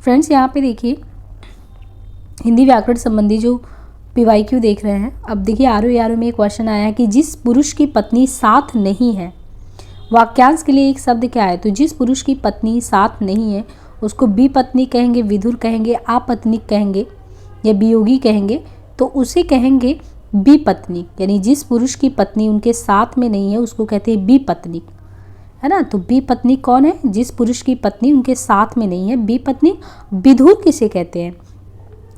Friends यहाँ पे देखिए हिंदी व्याकरण संबंधी जो PYQ देख रहे हैं। अब देखिए ROE में एक क्वेश्चन आया है कि जिस पुरुष की पत्नी साथ नहीं है, वाक्यांश के लिए एक शब्द क्या है? तो जिस पुरुष की पत्नी साथ नहीं है उसको विपत्नी कहेंगे, विधुर कहेंगे, आपत्निक कहेंगे या वियोगी कहेंगे, तो उसे कहेंगे विपत्निक। यानी जिस पुरुष की पत्नी उनके साथ में नहीं है उसको कहते हैं विपत्निक, है ना। तो विपत्निक कौन है? जिस पुरुष की पत्नी उनके साथ में नहीं है, विपत्निक। विधुर किसे कहते हैं?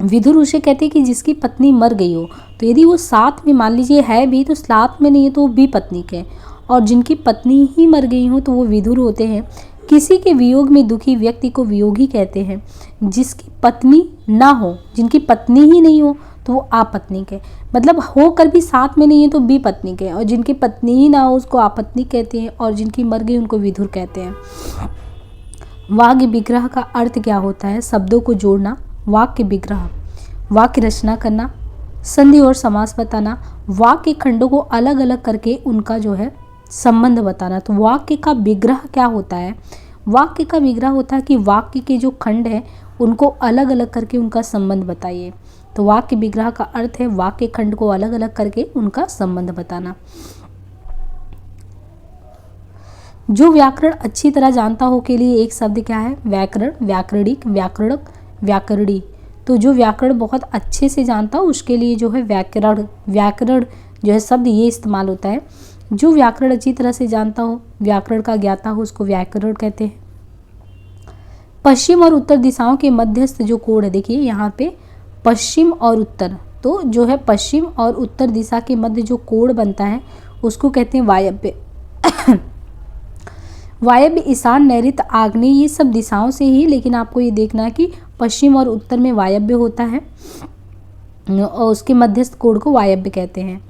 विधुर उसे कहते हैं कि जिसकी पत्नी मर गई हो, तो यदि वो साथ में मान लीजिए है भी तो साथ में नहीं है तो वो विपत्निक है। और जिनकी पत्नी ही मर गई हो तो वो विधुर होते हैं। किसी के वियोग में दुखी व्यक्ति को वियोगी कहते हैं। जिसकी पत्नी ना हो, जिनकी पत्नी ही नहीं हो तो वो आपत्निक है। मतलब होकर भी साथ में नहीं है तो विपत्निक है। और जिनकी पत्नी ही ना हो उसको आपत्निक कहते हैं। और जिनकी मर गई उनको विधुर कहते हैं। वाक्य विग्रह का अर्थ क्या होता है? शब्दों को जोड़ना। वाक्य विग्रह, वाक्य रचना करना, संधि और समास बताना, वाक्य खंडों को अलग अलग करके उनका जो है संबंध बताना। तो वाक्य का विग्रह क्या होता है? वाक्य का विग्रह होता है कि वाक्य के जो खंड है उनको अलग अलग करके उनका संबंध बताइए। तो वाक्य विग्रह का अर्थ है वाक्य खंड को अलग अलग करके उनका संबंध बताना। जो व्याकरण अच्छी तरह जानता हो के लिए एक शब्द क्या है? व्याकरण, व्याकरणिक, व्याकरणक, व्याकरणी। तो जो व्याकरण बहुत अच्छे से जानता हो उसके लिए जो है व्याकरण, व्याकरण जो है शब्द ये इस्तेमाल होता है। जो व्याकरण अच्छी तरह से जानता हो, व्याकरण का ज्ञाता हो, उसको व्याकरण कहते हैं। पश्चिम और उत्तर दिशाओं के मध्यस्थ जो कोण है, देखिए यहाँ पे पश्चिम और उत्तर, तो जो है पश्चिम और उत्तर दिशा के मध्य जो कोण बनता है उसको कहते हैं वायव्य। वायव्य, ईशान, नैऋत्य, आग्नेय, ये सब दिशाओं से ही, लेकिन आपको ये देखना है कि पश्चिम और उत्तर में वायव्य होता है और उसके मध्यस्थ कोण को वायव्य कहते हैं।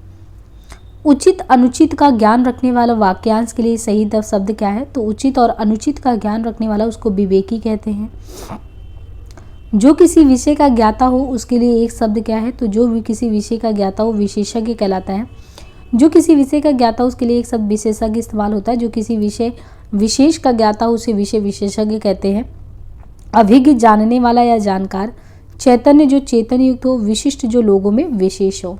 उचित अनुचित का ज्ञान रखने वाला वाक्यांश के लिए सही शब्द क्या है? तो उचित और अनुचित का ज्ञान रखने वाला उसको विवेकी कहते हैं। जो किसी विषय का ज्ञाता हो उसके लिए एक शब्द क्या है? तो जो भी किसी विषय का ज्ञाता हो विशेषज्ञ कहलाता है। जो किसी विषय का ज्ञाता हो उसके लिए एक शब्द विशेषज्ञ इस्तेमाल होता है। जो किसी विषय विशेष का ज्ञाता हो उसे विषय विशेषज्ञ कहते हैं। अभिज्ञ, जानने वाला या जानकार। चैतन्य, जो चेतन युक्त हो। विशिष्ट, जो लोगों में विशेष हो।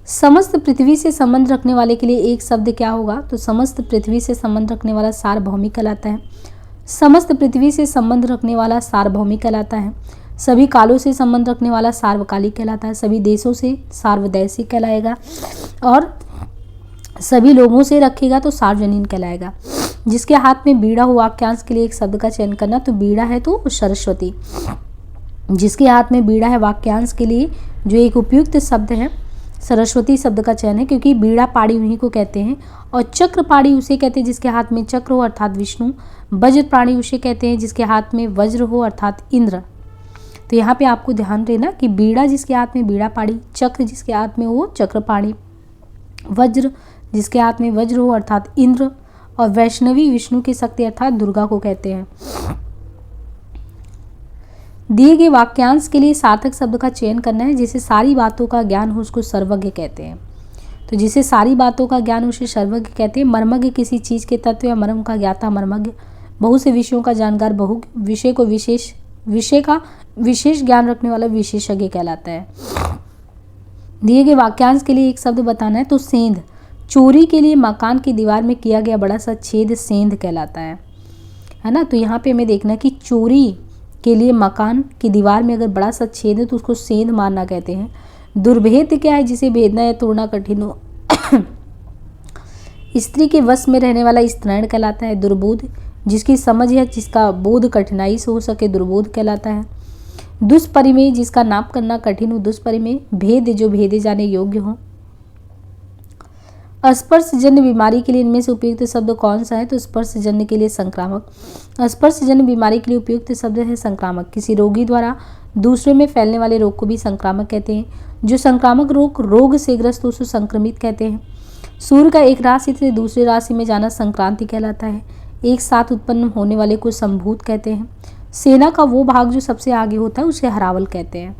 समस्त पृथ्वी से संबंध रखने वाले के लिए एक शब्द क्या होगा? तो समस्त पृथ्वी से संबंध रखने वाला सार्वभौमिक कहलाता है। समस्त पृथ्वी से संबंध रखने वाला सार्वभौमिक कहलाता है। सभी कालों से संबंध रखने वाला सार्वकालिक कहलाता है। सभी देशों से सार्वदेशिक कहलाएगा। और सभी लोगों से रखेगा तो सार्वजनीन कहलाएगा। जिसके हाथ में बीड़ा हो, वाक्यांश के लिए एक शब्द का चयन करना। तो बीड़ा है तो सरस्वती। जिसके हाथ में बीड़ा है वाक्यांश के लिए जो एक उपयुक्त शब्द है सरस्वती शब्द का चयन है, क्योंकि बीड़ा पाड़ी उन्हीं को कहते हैं। और चक्र पाड़ी उसे कहते हैं जिसके हाथ में चक्र हो अर्थात विष्णु। वज्र प्राणी उसे कहते हैं जिसके हाथ में वज्र हो अर्थात इंद्र। तो यहाँ पे आपको ध्यान देना कि बीड़ा जिसके हाथ में बीड़ा पाड़ी, चक्र जिसके हाथ में हो चक्र पाड़ी, वज्र जिसके हाथ में वज्र हो अर्थात इंद्र, और वैष्णवी विष्णु की शक्ति अर्थात दुर्गा को कहते हैं। दिए गए वाक्यांश के लिए सार्थक शब्द का चयन करना है। जिसे सारी बातों का ज्ञान हो उसको सर्वज्ञ कहते हैं। तो जिसे सारी बातों का ज्ञान उसे सर्वज्ञ कहते हैं। मर्मज्ञ, किसी चीज के तत्व या मर्म का ज्ञाता मर्मज्ञ। बहुत से विषयों का जानकार बहु, विषय का विशेष ज्ञान रखने वाला विशेषज्ञ कहलाता है। दिए गए वाक्यांश के लिए एक शब्द बताना है। तो सेंध, चोरी के लिए मकान की दीवार में किया गया बड़ा सा छेद सेंध कहलाता है ना। तो यहाँ पे हमें देखना कि चोरी के लिए मकान की दीवार में अगर बड़ा सा छेद है तो उसको सेंध मारना कहते हैं। दुर्भेद्य क्या है? जिसे भेदना या तोड़ना कठिन हो। स्त्री के वश में रहने वाला स्त्रैण कहलाता है। दुर्बोध, जिसकी समझ या जिसका बोध कठिनाई से हो सके दुर्बोध कहलाता है। दुष्परिमेय, जिसका नाप करना कठिन हो दुष्परिमेय। भेद, जो भेदे जाने योग्य हो। स्पर्शजन्य बीमारी के लिए इनमें से उपयुक्त शब्द कौन सा है? तो स्पर्शजन्य के लिए संक्रामक। स्पर्शजन्य बीमारी के लिए उपयुक्त शब्द है संक्रामक। किसी रोगी द्वारा दूसरे में फैलने वाले रोग को भी संक्रामक कहते हैं। जो संक्रामक रोग से ग्रस्त हो उसे संक्रमित कहते हैं। सूर्य का एक राशि से दूसरी राशि में जाना संक्रांति कहलाता है। एक साथ उत्पन्न होने वाले को संभूत कहते हैं। सेना का वो भाग जो सबसे आगे होता है उसे हरावल कहते हैं।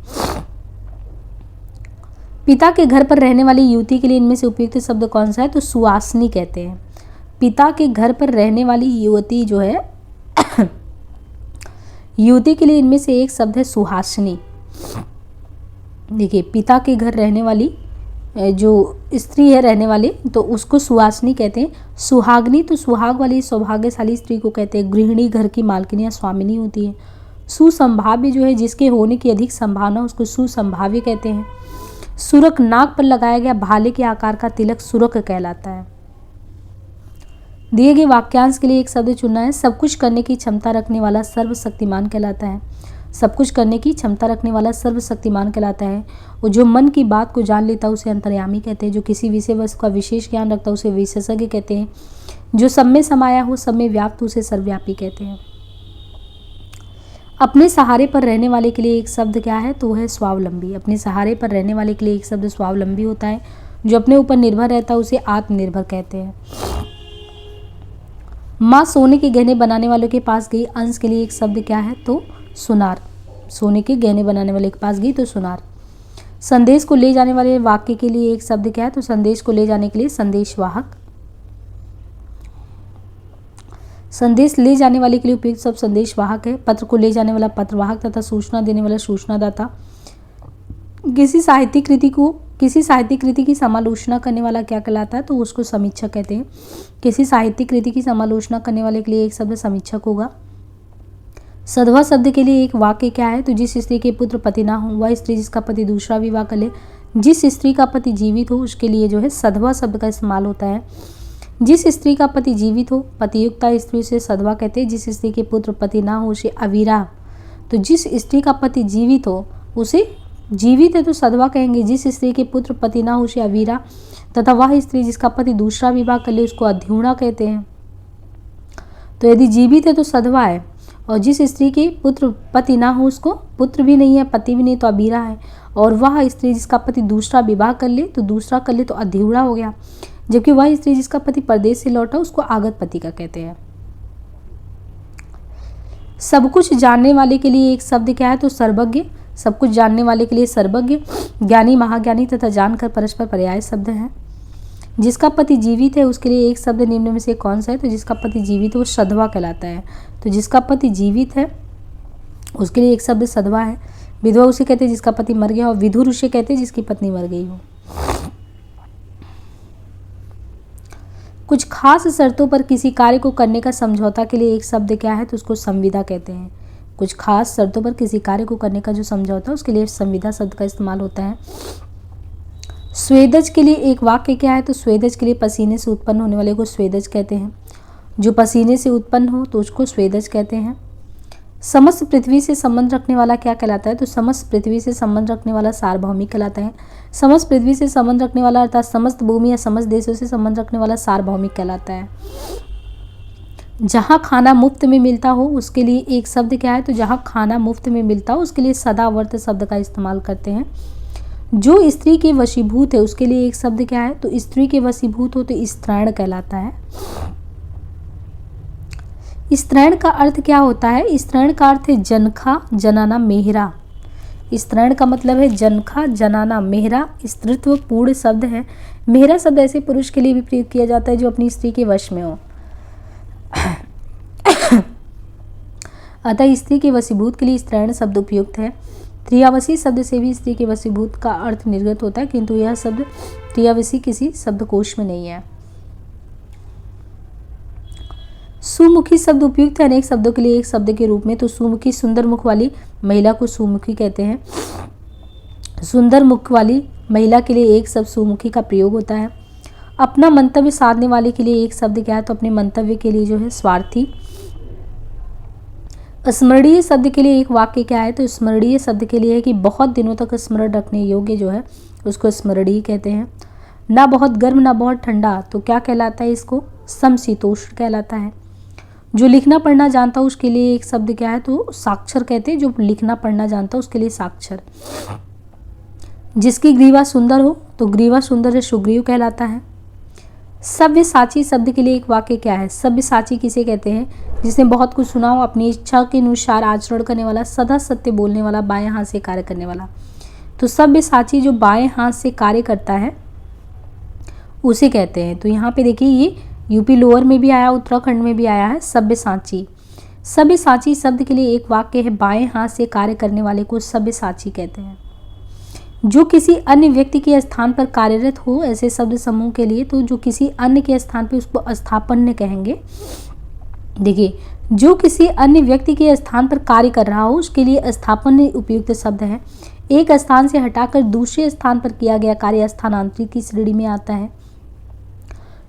पिता के घर पर रहने वाली युवती के लिए इनमें से उपयुक्त शब्द कौन सा है? तो सुवासिनी कहते हैं। पिता के घर पर रहने वाली युवती जो है युवती के लिए इनमें से एक शब्द है सुहासिनी। देखिए, पिता के घर रहने वाली जो स्त्री है रहने वाली, तो उसको सुहासिनी कहते हैं। सुहागनी तो सुहाग वाली सौभाग्यशाली स्त्री को कहते हैं। गृहिणी घर की मालकिनी या स्वामिनी होती है। सुसंभाव्य जो है जिसके होने की अधिक संभावना, उसको सुसंभाव्य कहते हैं। सुरक, नाक पर लगाया गया भाले के आकार का तिलक सुरक कहलाता है। दिए गए वाक्यांश के लिए एक शब्द चुनना है। सब कुछ करने की क्षमता रखने वाला सर्वशक्तिमान कहलाता है। सब कुछ करने की क्षमता रखने वाला सर्वशक्तिमान कहलाता है। और जो मन की बात को जान लेता है उसे अंतर्यामी कहते हैं। जो किसी विषय वस्तु का विशेष ज्ञान रखता है उसे विशेषज्ञ कहते हैं। जो सब में समाया हो, सब में व्याप्त, उसे सर्वव्यापी कहते हैं। अपने सहारे पर रहने वाले के लिए एक शब्द क्या है, तो वह है स्वावलंबी। अपने सहारे पर रहने वाले के लिए एक शब्द स्वावलंबी होता है। जो अपने ऊपर निर्भर रहता है उसे आत्मनिर्भर कहते हैं। माँ सोने के गहने बनाने वालों के पास गई, अंश के लिए एक शब्द क्या है, तो सुनार। सोने के गहने बनाने वाले के पास गई तो सुनार। संदेश को ले जाने वाले वाक्य के लिए एक शब्द क्या है, तो संदेश को ले जाने के लिए संदेशवाहक। संदेश ले जाने वाले के लिए उपयुक्त शब्द संदेशवाहक है। पत्र को ले जाने वाला पत्रवाहक तथा सूचना देने वाला सूचनादाता। किसी साहित्यिक कृति की समालोचना करने वाला क्या कहलाता है, तो उसको समीक्षक कहते हैं। किसी साहित्यिक कृति की समालोचना करने वाले के लिए एक शब्द समीक्षक होगा। सधवा शब्द के लिए एक वाक्य क्या है, तो जिस स्त्री के पुत्र पति ना हो वह स्त्री जिसका पति दूसरा विवाह कर ले। जिस स्त्री का पति जीवित हो उसके लिए जो है सधवा शब्द का इस्तेमाल होता है। जिस स्त्री का पति जीवित हो, पतियुक्ता स्त्री उसे सधवा कहते हैं। जिस स्त्री के पुत्र पति ना हो उसे अवीरा। तो जिस स्त्री का पति जीवित हो उसे, जीवित है तो सधवा कहेंगे। जिस स्त्री के पुत्र पति ना हो उसे अवीरा, तथा वह स्त्री जिसका पति दूसरा विवाह कर ले उसको अध्यूणा कहते हैं। तो यदि जीवित है तो सधवा है, और जिस स्त्री के पुत्र पति ना हो उसको पुत्र भी नहीं है, पति भी नहीं, तो अबीरा है। और वह स्त्री जिसका पति दूसरा विवाह कर ले तो अध्यूणा हो गया। जबकि वह स्त्री जिसका पति परदेश से लौटा उसको आगत पति का कहते हैं। सब कुछ जानने वाले के लिए एक शब्द क्या है, तो सर्वज्ञ। सब कुछ जानने वाले के लिए सर्वज्ञ, ज्ञानी, महाज्ञानी तथा जानकर परस्पर पर्याय शब्द हैं। जिसका पति जीवित है उसके लिए एक शब्द निम्न में से कौन सा है, तो जिसका पति जीवित है वो सधवा कहलाता है। तो जिसका पति जीवित है उसके लिए एक शब्द सधवा है। विधवा उसे कहते हैं जिसका पति मर गया, और विधुर उसे कहते हैं जिसकी पत्नी मर गई हो। कुछ खास शर्तों पर किसी कार्य को करने का समझौता के लिए एक शब्द क्या है, तो उसको संविदा कहते हैं। कुछ खास शर्तों पर किसी कार्य को करने का जो समझौता है उसके लिए संविदा शब्द का इस्तेमाल होता है। स्वेदज के लिए एक वाक्य क्या है, तो स्वेदज के लिए पसीने से उत्पन्न होने वाले को स्वेदज कहते हैं। जो पसीने से उत्पन्न हो तो उसको स्वेदज कहते हैं। समस्त पृथ्वी से संबंध रखने वाला क्या कहलाता है, तो समस्त पृथ्वी से संबंध रखने वाला सार्वभौमिक कहलाता है। समस्त पृथ्वी से संबंध रखने वाला अर्थात समस्त भूमि या समस्त देशों से संबंध रखने वाला सार्वभौमिक कहलाता है। जहाँ खाना मुफ्त में मिलता हो उसके लिए एक शब्द क्या है, तो जहाँ खाना मुफ्त में मिलता हो उसके लिए सदावर्त शब्द का इस्तेमाल करते हैं। जो स्त्री के वशीभूत है उसके लिए एक शब्द क्या है, तो स्त्री के वशीभूत हो तो स्त्रैण कहलाता है। स्त्रैण का अर्थ क्या होता है, स्त्रैण का अर्थ है जनखा, जनाना, मेहरा। स्त्रैण का मतलब है जनखा, जनाना, मेहरा, स्त्रीत्व पूर्ण शब्द है। मेहरा शब्द ऐसे पुरुष के लिए भी प्रयोग किया जाता है जो अपनी स्त्री के वश में हो। अतः स्त्री के वशीभूत के लिए स्त्रैण शब्द उपयुक्त है। त्रियावसी शब्द से भी स्त्री के वशीभूत का अर्थ निर्गत होता है, किंतु यह शब्द त्रियावसी किसी शब्दकोश में नहीं है। सुमुखी शब्द उपयुक्त है अनेक शब्दों के लिए एक शब्द के रूप में, तो सुमुखी सुंदर मुख वाली महिला को सुमुखी कहते हैं। सुंदर मुख वाली महिला के लिए एक शब्द सुमुखी का प्रयोग होता है। अपना मंतव्य साधने वाले के लिए एक शब्द क्या है, तो अपने मंतव्य के लिए जो है स्वार्थी। स्मरणीय शब्द के लिए एक वाक्य क्या है, तो स्मरणीय शब्द के लिए है कि बहुत दिनों तक स्मरण रखने योग्य जो है उसको स्मरणीय कहते हैं। ना बहुत गर्म ना बहुत ठंडा, तो क्या कहलाता है, इसको समशीतोष्ण कहलाता है। जो लिखना पढ़ना जानता हो उसके लिए एक शब्द क्या है, तो साक्षर कहते हैं। जो लिखना पढ़ना जानता हो उसके लिए साक्षर। जिसकी ग्रीवा सुंदर हो तो ग्रीवा सुंदर है सुग्रीव कहलाता है। सव्यसाची शब्द के लिए एक वाक्य क्या है, सव्यसाची किसे कहते हैं, जिसने बहुत कुछ सुना हो, अपनी इच्छा के अनुसार आचरण करने वाला, सदा सत्य बोलने वाला, बाएं हाथ से कार्य करने वाला। तो सव्यसाची जो बाएं हाथ से कार्य करता है उसे कहते हैं। तो यहाँ पे देखिए ये यूपी लोअर में भी आया, उत्तराखंड में भी आया है सव्यसाची। सब्यसाची शब्द के लिए एक वाक्य है, बाएं हाथ से कार्य करने वाले को सब्यसाची कहते हैं। जो किसी अन्य व्यक्ति के स्थान पर कार्यरत हो, ऐसे शब्द समूह के लिए तो जो किसी अन्य के स्थान पर उसको स्थापन्य कहेंगे। देखिए, जो किसी अन्य व्यक्ति के स्थान पर कार्य कर रहा हो उसके लिए स्थापन्य उपयुक्त शब्द है। एक स्थान से हटाकर दूसरे स्थान पर किया गया कार्य स्थानांतरित की श्रेणी में आता है।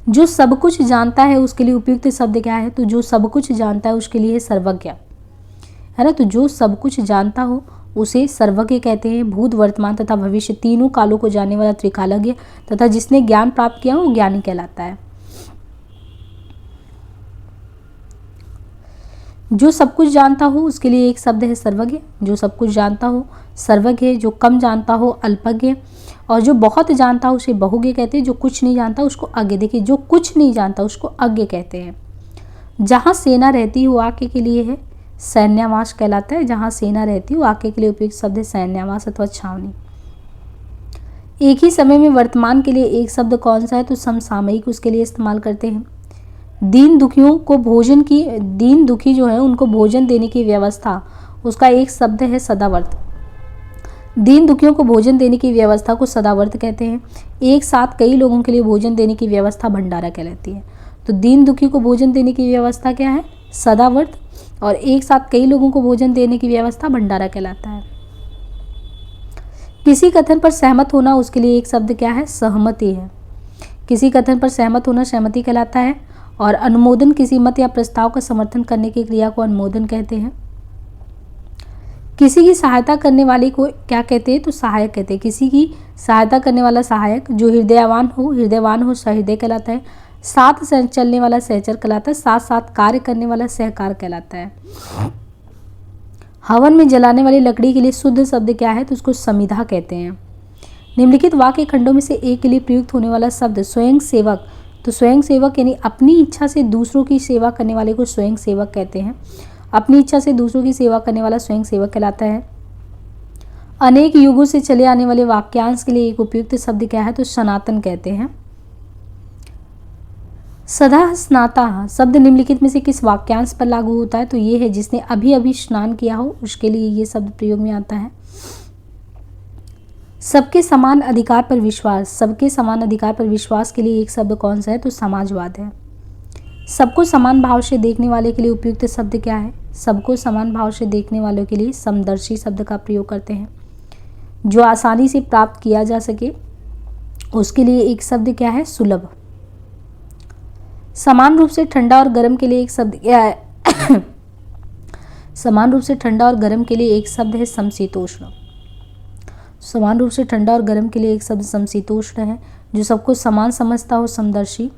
जो सब कुछ जानता है उसके लिए उपयुक्त शब्द क्या है? तो जो सब कुछ जानता है उसके लिए सर्वज्ञ, है ना। तो जो सब कुछ जानता हो उसे सर्वज्ञ कहते हैं। भूत, वर्तमान तथा भविष्य तीनों कालों को जानने वाला त्रिकालज्ञ तथा जिसने ज्ञान प्राप्त किया वो ज्ञानी कहलाता है। जो सब कुछ जानता हो उसके लिए एक शब्द है सर्वज्ञ। जो सब कुछ जानता हो सर्वज्ञ है। जो कम जानता हो अल्पज्ञ, और जो बहुत जानता हो उसे बहुज्ञ कहते हैं। जो कुछ नहीं जानता उसको अज्ञ। देखिए, जो कुछ नहीं जानता उसको अज्ञ कहते हैं। जहाँ सेना रहती हो वाक्य के लिए है सैन्यावास कहलाता है। जहाँ सेना रहती हो वाक्य के लिए उपयुक्त शब्द है सैन्यावास अथवा छावनी। एक ही समय में वर्तमान के लिए एक शब्द कौन सा है? तो समसामयिक उसके लिए इस्तेमाल करते हैं। दीन दुखियों को भोजन की, दीन दुखी जो है उनको भोजन देने की व्यवस्था, उसका एक शब्द है सदावर्त। दीन दुखियों को भोजन देने की व्यवस्था को सदावर्त कहते हैं। एक साथ कई लोगों के लिए भोजन देने की व्यवस्था भंडारा कहलाती है। तो दीन दुखी को भोजन देने की व्यवस्था क्या है? सदावर्त, और एक साथ कई लोगों को भोजन देने की व्यवस्था भंडारा कहलाता है। किसी कथन पर सहमत होना उसके लिए एक शब्द क्या है? सहमति है। किसी कथन पर सहमत होना सहमति कहलाता है। और अनुमोदन किसी मत या प्रस्ताव का समर्थन करने की क्रिया को अनुमोदन कहते हैं। किसी की सहायता करने वाले को क्या कहते हैं? तो सहायक कहते हैं। किसी की सहायता करने वाला सहायक। जो हृदयवान हो सहृदय कहलाता है। साथ चलने वाला सहचर कहलाता है। साथ साथ कार्य करने वाला सहकार कहलाता है। हवन में जलाने वाली लकड़ी के लिए शुद्ध शब्द क्या है? तो उसको समिधा कहते हैं। निम्नलिखित वाक्य खंडों में से एक के लिए प्रयुक्त होने वाला शब्द स्वयं सेवक। तो स्वयं सेवक यानी अपनी इच्छा से दूसरों की सेवा करने वाले को स्वयं सेवक कहते हैं। अपनी इच्छा से दूसरों की सेवा करने वाला स्वयं सेवक कहलाता है। अनेक युगों से चले आने वाले वाक्यांश के लिए एक उपयुक्त शब्द क्या है? तो सनातन कहते हैं। सदा स्नाता शब्द निम्नलिखित में से किस वाक्यांश पर लागू होता है? तो ये है जिसने अभी अभी स्नान किया हो उसके लिए ये शब्द प्रयोग में आता है। सबके समान अधिकार पर विश्वास। सबके समान अधिकार पर विश्वास के लिए एक शब्द कौन सा है? तो समाजवाद है। सबको समान भाव से देखने वाले के लिए उपयुक्त शब्द क्या है? सबको समान भाव से देखने वालों के लिए समदर्शी शब्द का प्रयोग करते हैं। जो आसानी से प्राप्त किया जा सके उसके लिए एक शब्द क्या है? सुलभ। समान रूप से ठंडा और गर्म के लिए एक शब्द क्या है? समान रूप से ठंडा और गर्म के लिए एक शब्द है समशीतोष्ण। समान रूप से ठंडा और गर्म के लिए एक शब्द समशीतोष्ण है। जो सबको समान समझता हो समदर्शी।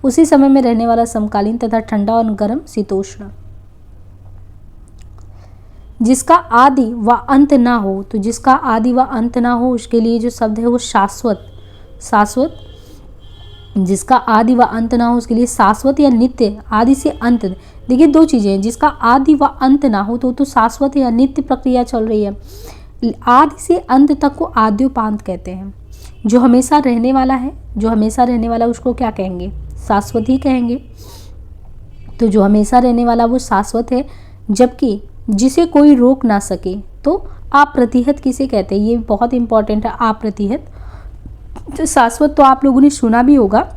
उसी समय में रहने वाला समकालीन तथा ठंडा और गर्म शीतोष्ण। जिसका आदि व अंत ना हो। तो जिसका आदि व अंत ना हो उसके लिए जो शब्द है वो शाश्वत। शाश्वत। जिसका आदि व अंत ना हो उसके लिए शाश्वत या नित्य। आदि से अंत, देखिए दो चीजें हैं। जिसका आदि व अंत ना हो तो शाश्वत या नित्य प्रक्रिया चल रही है। आदि से अंत तक को आद्योपांत कहते हैं। जो हमेशा रहने वाला है, जो हमेशा रहने वाला उसको क्या कहेंगे? शाश्वत ही कहेंगे। तो जो हमेशा रहने वाला वो शाश्वत है। जबकि जिसे कोई रोक ना सके तो अप्रतिहत किसे कहते हैं? ये बहुत इंपॉर्टेंट है, अप्रतिहत। तो शाश्वत तो आप लोगों ने सुना भी होगा,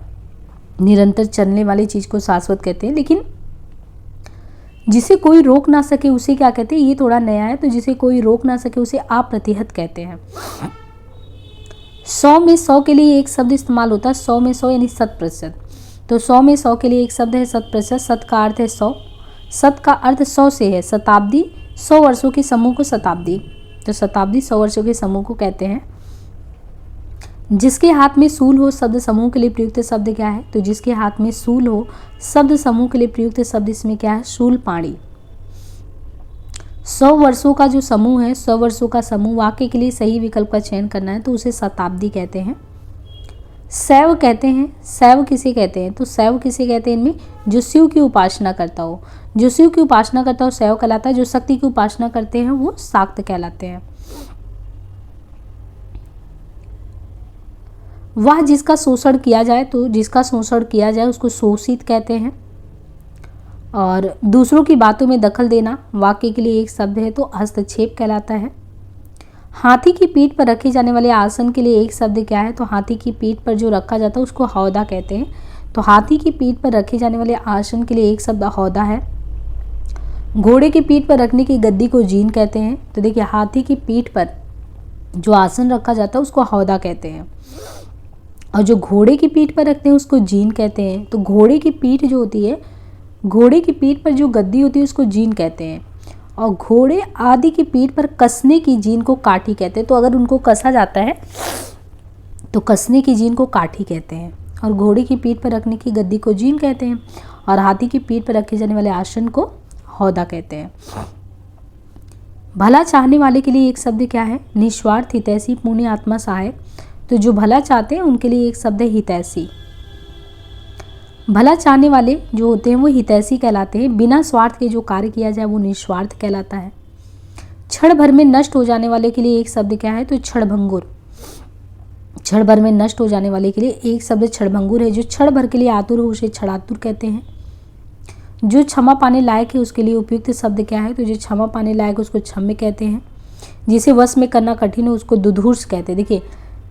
निरंतर चलने वाली चीज को शाश्वत कहते हैं। लेकिन जिसे कोई रोक ना सके उसे क्या कहते हैं? ये थोड़ा नया है। तो जिसे कोई रोक ना सके उसे अप्रतिहत कहते हैं। 100 में 100 के लिए एक शब्द इस्तेमाल होता है। 100 में 100 यानी 100%। तो 100 में 100 के लिए एक शब्द है 100%। 100 का अर्थ है 100। 100 का अर्थ 100 से है। शताब्दी, 100 वर्षों के समूह को शताब्दी। तो शताब्दी 100 वर्षों के समूह को कहते हैं। जिसके हाथ में सूल हो शब्द समूह के लिए प्रयुक्त शब्द क्या है? तो जिसके हाथ में सूल हो शब्द समूह के लिए प्रयुक्त शब्द इसमें क्या है? शूलपाणी। 100 वर्षों का जो समूह है, 100 वर्षों का समूह, वाक्य के लिए सही विकल्प का चयन करना है तो उसे शताब्दी कहते हैं। शैव कहते हैं। शैव किसे कहते हैं? तो शैव किसे कहते हैं? इनमें जो शिव की उपासना करता हो। जो शिव की उपासना करता हो शैव कहलाता है। जो शक्ति की उपासना करते हैं वो शाक्त कहलाते हैं। वह जिसका शोषण किया जाए, तो जिसका शोषण किया जाए उसको शोषित कहते हैं। और दूसरों की बातों में दखल देना वाक्य के लिए एक शब्द है तो हस्तक्षेप कहलाता है। हाथी की पीठ पर रखे जाने वाले आसन के लिए एक शब्द क्या है, तो हाथी की पीठ पर जो रखा जाता है उसको हौदा कहते हैं। तो हाथी की पीठ पर रखे जाने वाले आसन के लिए एक शब्द हौदा है। घोड़े की पीठ पर रखने की गद्दी को जीन कहते हैं। तो देखिए हाथी की पीठ पर जो आसन रखा जाता है उसको हौदा कहते हैं, और जो घोड़े की पीठ पर रखते हैं उसको जीन कहते हैं। तो घोड़े की पीठ जो होती है, घोड़े की पीठ पर जो गद्दी होती है उसको जीन कहते हैं, और घोड़े आदि की पीठ पर कसने की जीन को काठी कहते हैं। तो अगर उनको कसा जाता है तो कसने की जीन को काठी कहते हैं, और घोड़े की पीठ पर रखने की गद्दी को जीन कहते हैं, और हाथी की पीठ पर रखे जाने वाले आसन को हौदा कहते हैं। भला चाहने वाले के लिए एक शब्द क्या है, निस्वार्थ, हितैषी, पुण्य आत्मा, सहायक। तो जो भला चाहते हैं उनके लिए एक शब्द है हितैषी। भला चाहने वाले जो होते हैं वो हितैषी कहलाते हैं। बिना स्वार्थ के जो कार्य किया जाए वो निस्वार्थ कहलाता है। क्षण भर में नष्ट हो जाने वाले के लिए एक शब्द क्या है, तो क्षणभंगुर। क्षण भर में नष्ट हो जाने वाले के लिए एक शब्द क्षणभंगुर है। जो क्षण भर के लिए आतुर हो उसे क्षणातुर कहते हैं। जो क्षमा पाने लायक है उसके लिए उपयुक्त शब्द क्या है, तो जो क्षमा पाने लायक उसको क्षम्य कहते हैं। जिसे वश में करना कठिन हो उसको दुधूर्ष कहते हैं। देखिए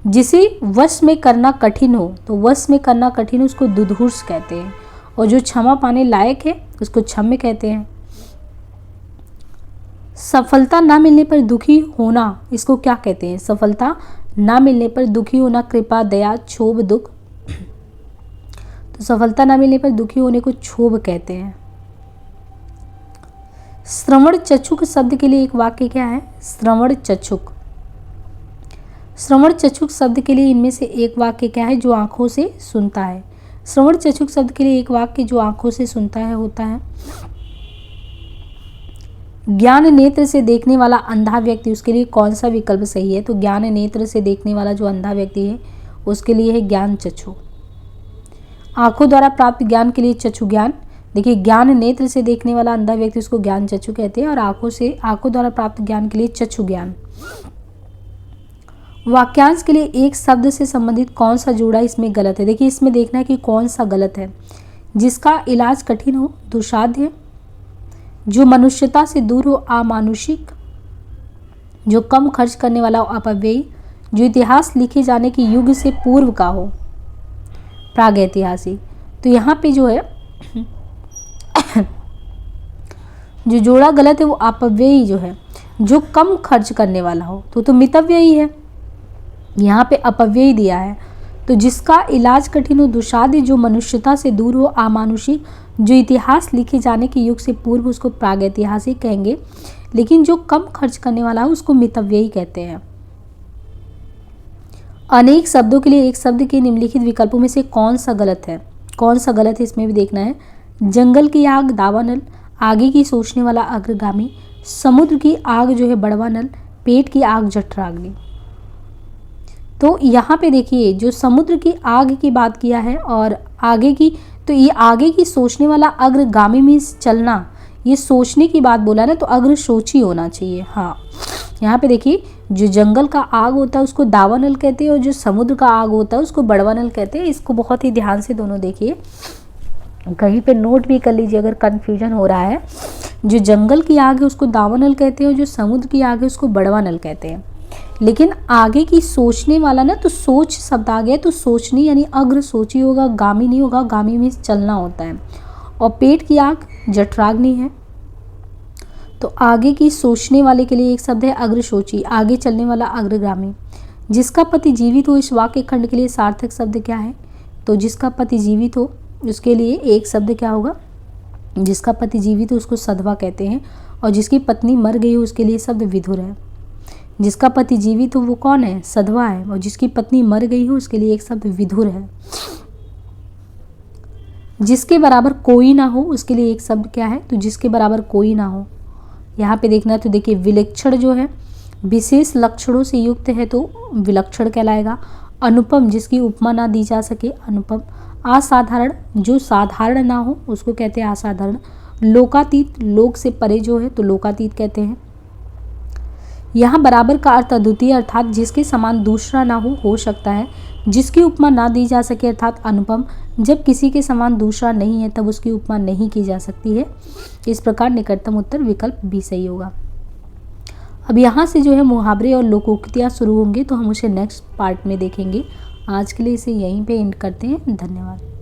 जिसे वश में करना कठिन हो, तो वश में करना कठिन हो उसको दुधूर्ष कहते हैं, और जो क्षमा पाने लायक है उसको क्षम्य कहते हैं। सफलता ना मिलने पर दुखी होना इसको क्या कहते हैं, सफलता ना मिलने पर दुखी होना, कृपा, दया, क्षोभ, दुख। तो सफलता ना मिलने पर दुखी होने को क्षोभ कहते हैं। श्रवण चक्षुक शब्द के लिए एक वाक्य क्या है, श्रवण चक्षुक। श्रवण चक्षुक शब्द के लिए इनमें से एक वाक्य क्या है, जो आंखों से सुनता है। श्रवण चक्षुक शब्द के लिए एक वाक्य जो आंखों से सुनता है होता है। ज्ञान नेत्र से देखने वाला अंधा व्यक्ति, उसके लिए कौन सा विकल्प सही है, तो ज्ञान नेत्र से देखने वाला जो अंधा व्यक्ति है उसके लिए है ज्ञान चक्षु। आंखों द्वारा प्राप्त ज्ञान के लिए चक्षु ज्ञान। देखिए ज्ञान नेत्र से देखने वाला अंधा व्यक्ति उसको ज्ञान चक्षु कहते हैं, और आंखों द्वारा प्राप्त ज्ञान के लिए चक्षु ज्ञान। वाक्यांश के लिए एक शब्द से संबंधित कौन सा जोड़ा इसमें गलत है। देखिए इसमें देखना है कि कौन सा गलत है। जिसका इलाज कठिन हो दुसाध्य, जो मनुष्यता से दूर हो अमानुषिक, जो कम खर्च करने वाला हो अपव्ययी, जो इतिहास लिखे जाने के युग से पूर्व का हो प्रागैतिहासिक। तो यहाँ पे जो है जो जोड़ा गलत है वो अपव्ययी जो है, जो कम खर्च करने वाला हो, तो मितव्ययी है। यहाँ पे अपव्ययी दिया है। तो जिसका इलाज कठिन हो दुसाध्य, जो मनुष्यता से दूर हो अमानुषिक, जो इतिहास लिखे जाने के युग से पूर्व उसको प्रागैतिहासिक कहेंगे, लेकिन जो कम खर्च करने वाला है उसको मितव्ययी कहते हैं। अनेक शब्दों के लिए एक शब्द के निम्नलिखित विकल्पों में से कौन सा गलत है, कौन सा गलत है इसमें भी देखना है। जंगल की आग दावानल, आगे की सोचने वाला अग्रगामी, समुद्र की आग जो है बड़वानल, पेट की आग जठराग्नि। तो यहाँ पे देखिए जो समुद्र की आग की बात किया है और आगे की, तो ये आगे की सोचने वाला अग्रगामी में चलना, ये सोचने की बात बोला ना, तो अग्र सोची होना चाहिए। हाँ यहाँ पे देखिए जो जंगल का आग होता है उसको दावानल कहते हैं, और जो समुद्र का आग होता है उसको बड़वानल कहते हैं। इसको बहुत ही ध्यान से दोनों देखिए, कहीं पे नोट भी कर लीजिए अगर कन्फ्यूजन हो रहा है। जो जंगल की आग है उसको दावानल कहते हैं, और जो समुद्र की आग है उसको बड़वानल कहते हैं। लेकिन आगे की सोचने वाला ना, तो सोच शब्द आ गया, तो सोचनी यानी अग्र सोची होगा, गामी नहीं होगा, गामी में चलना होता है। और पेट की आग जठराग्नि है। तो आगे की सोचने वाले के लिए एक शब्द है अग्रशोची, आगे चलने वाला अग्रगामी। जिसका पति जीवित हो, इस वाक्य खंड के लिए सार्थक शब्द क्या है, तो जिसका पति जीवित हो उसके लिए एक शब्द क्या होगा, जिसका पति जीवित हो उसको सधवा कहते हैं, और जिसकी पत्नी मर गई हो उसके लिए शब्द विधुर है। जिसका पति जीवित हो वो कौन है, सधवा है, और जिसकी पत्नी मर गई हो उसके लिए एक शब्द विधुर है। जिसके बराबर कोई ना हो उसके लिए एक शब्द क्या है, तो जिसके बराबर कोई ना हो। यहाँ पे देखना है तो देखिए विलक्षण जो है विशेष लक्षणों से युक्त है तो विलक्षण कहलाएगा। अनुपम जिसकी उपमा ना दी जा सके अनुपम। असाधारण जो साधारण ना हो उसको कहते हैं असाधारण। लोकातीत लोक से परे जो है तो लोकातीत कहते हैं। यहाँ बराबर का अर्थ अद्वितीय अर्थात जिसके समान दूसरा ना हो सकता है। जिसकी उपमा ना दी जा सके अर्थात अनुपम। जब किसी के समान दूसरा नहीं है तब उसकी उपमा नहीं की जा सकती है। इस प्रकार निकटतम उत्तर विकल्प बी सही होगा। अब यहाँ से जो है मुहावरे और लोकोक्तियाँ शुरू होंगे, तो हम उसे नेक्स्ट पार्ट में देखेंगे। आज के लिए इसे यहीं पे एंड करते हैं। धन्यवाद।